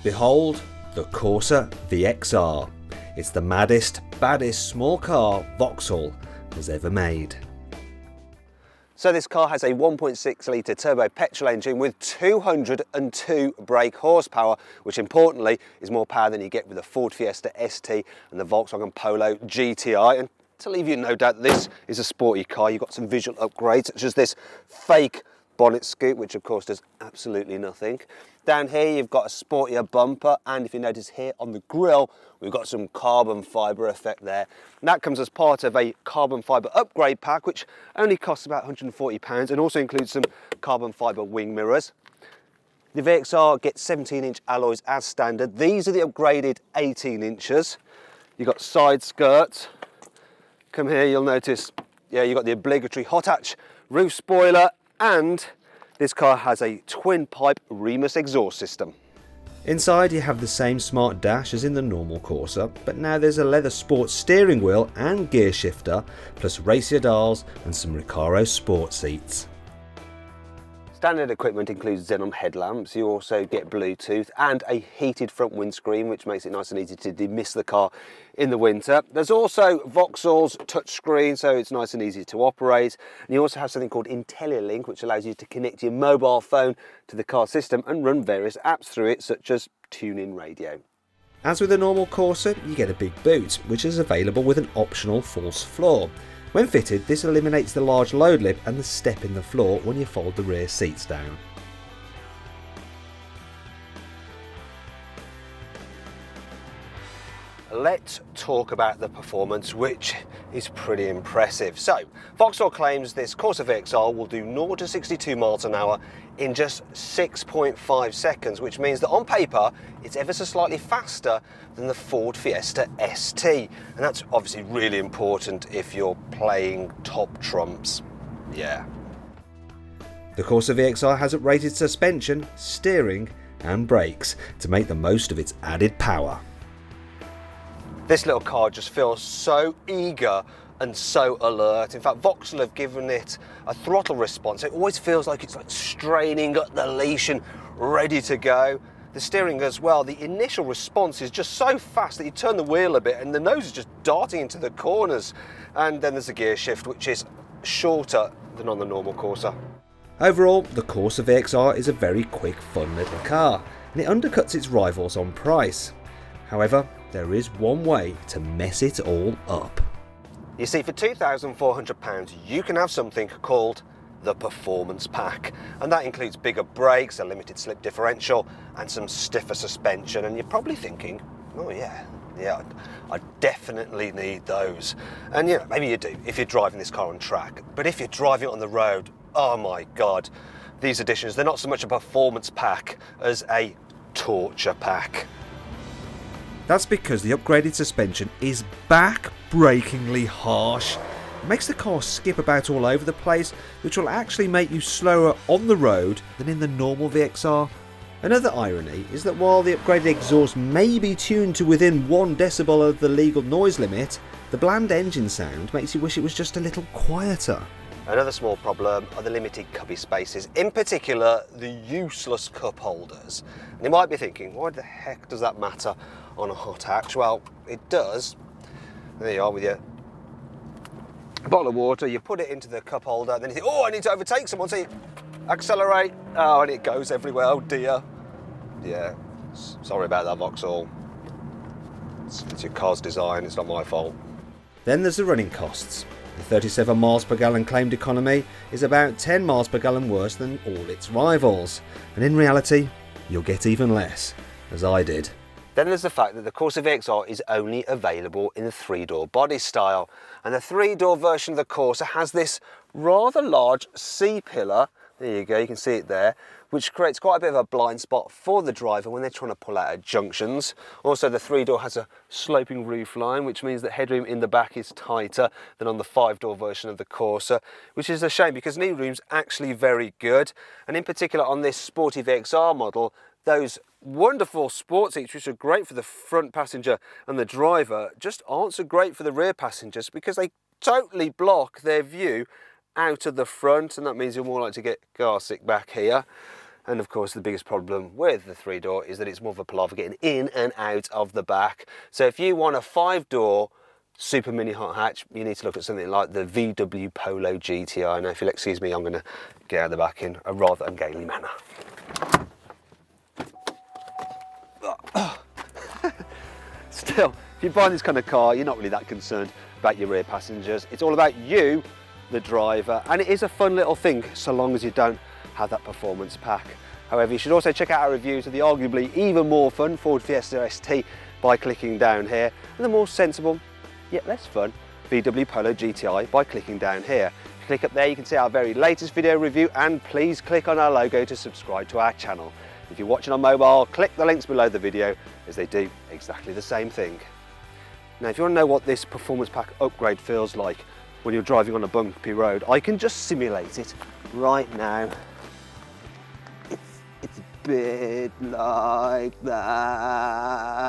Behold the Corsa VXR. It's the maddest, baddest small car Vauxhall has ever made. So this car has a 1.6 litre turbo petrol engine with 202 brake horsepower, which importantly is more power than you get with the Ford Fiesta ST and the Volkswagen Polo GTI. And to leave you in no doubt that this is a sporty car, you've got some visual upgrades such as this fake bonnet scoop, which of course does absolutely nothing. Down here you've got a sportier bumper, and if you notice here on the grille we've got some carbon fibre effect there, and that comes as part of a carbon fibre upgrade pack which only costs about £140 and also includes some carbon fibre wing mirrors. The VXR gets 17-inch alloys as standard. These are the upgraded 18 inches. You've got side skirts. Come here, you'll notice, yeah, you've got the obligatory hot hatch roof spoiler, and this car has a twin pipe Remus exhaust system. Inside you have the same smart dash as in the normal Corsa, but now there's a leather sports steering wheel and gear shifter, plus racy dials and some Recaro sport seats. Standard equipment includes xenon headlamps. You also get Bluetooth and a heated front windscreen, which makes it nice and easy to demist the car in the winter. There's also Vauxhall's touchscreen, so it's nice and easy to operate. And you also have something called IntelliLink, which allows you to connect your mobile phone to the car system and run various apps through it, such as tune-in radio. As with a normal Corsa, you get a big boot, which is available with an optional false floor. When fitted, this eliminates the large load lip and the step in the floor when you fold the rear seats down. Let's talk about the performance, which is pretty impressive. So, Vauxhall claims this Corsa VXR will do 0 to 62 miles an hour in just 6.5 seconds, which means that on paper it's ever so slightly faster than the Ford Fiesta ST. And that's obviously really important if you're playing top trumps. Yeah. The Corsa VXR has uprated suspension, steering and brakes to make the most of its added power. This little car just feels so eager and so alert. In fact, Vauxhall have given it a throttle response. It always feels like it's like straining at the leash and ready to go. The steering as well, the initial response is just so fast that you turn the wheel a bit and the nose is just darting into the corners. And then there's a gear shift, which is shorter than on the normal Corsa. Overall, the Corsa VXR is a very quick, fun little car, and it undercuts its rivals on price. However, there is one way to mess it all up. You see, for £2,400 you can have something called the Performance Pack, and that includes bigger brakes, a limited slip differential and some stiffer suspension. And you're probably thinking, oh yeah, I definitely need those. And you know, maybe you do if you're driving this car on track, but if you're driving it on the road, oh my god, these additions, they're not so much a performance pack as a torture pack. That's because the upgraded suspension is back-breakingly harsh. It makes the car skip about all over the place, which will actually make you slower on the road than in the normal VXR. Another irony is that while the upgraded exhaust may be tuned to within 1 decibel of the legal noise limit, the bland engine sound makes you wish it was just a little quieter. Another small problem are the limited cubby spaces, in particular the useless cup holders. And you might be thinking, why the heck does that matter on a hot hatch? Well, it does. There you are with your bottle of water, you put it into the cup holder, and then you think, oh, I need to overtake someone, so you accelerate, oh, and it goes everywhere, oh dear. Yeah, sorry about that, Vauxhall. It's your car's design, it's not my fault. Then there's the running costs. The 37 miles per gallon claimed economy is about 10 miles per gallon worse than all its rivals, and in reality you'll get even less, as I did. Then there's the fact that the Corsa VXR is only available in the 3-door body style, and the 3-door version of the Corsa has this rather large C-pillar, there you go, you can see it there, which creates quite a bit of a blind spot for the driver when they're trying to pull out at junctions. Also, the 3-door has a sloping roofline, which means that headroom in the back is tighter than on the 5-door version of the Corsa, which is a shame because knee room's actually very good. And in particular on this sporty VXR model, those wonderful sport seats, which are great for the front passenger and the driver, just aren't so great for the rear passengers because they totally block their view out of the front, and that means you're more likely to get car sick back here. And of course the biggest problem with the 3-door is that it's more of a palaver getting in and out of the back. So if you want a 5-door super mini hot hatch, you need to look at something like the VW Polo GTI. Now if you'll excuse me, I'm going to get out of the back in a rather ungainly manner. Still, if you're buying this kind of car, you're not really that concerned about your rear passengers. It's all about you, the driver, and it is a fun little thing so long as you don't have that performance pack. However, you should also check out our reviews of the arguably even more fun Ford Fiesta ST by clicking down here, and the more sensible yet less fun VW Polo GTI by clicking down here. If you click up there, you can see our very latest video review, and please click on our logo to subscribe to our channel. If you're watching on mobile, click the links below the video, as they do exactly the same thing. Now if you want to know what this performance pack upgrade feels like when you're driving on a bumpy road, I can just simulate it right now. It's a bit like that.